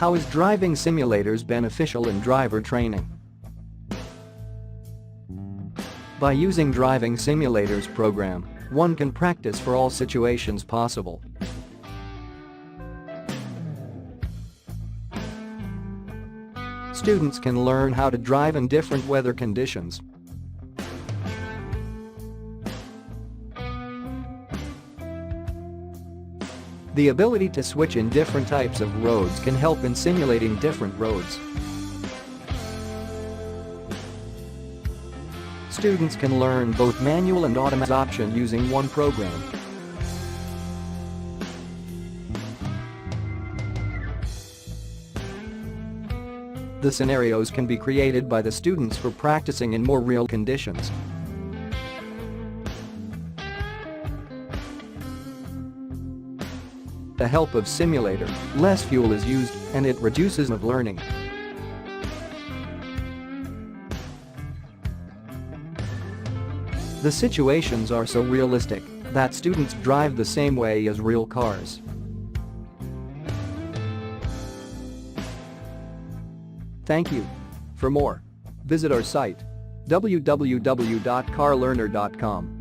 How is driving simulators beneficial in driver training? By using driving simulators program, one can practice for all situations possible. Students can learn how to drive in different weather conditions. The ability to switch in different types of roads can help in simulating different roads. Students can learn both manual and automatic option using one program. The scenarios can be created by the students for practicing in more real conditions. With the help of simulator, less fuel is used and it reduces of learning. The situations are so realistic that students drive the same way as real cars. Thank you. For more, visit our site www.carlearner.com.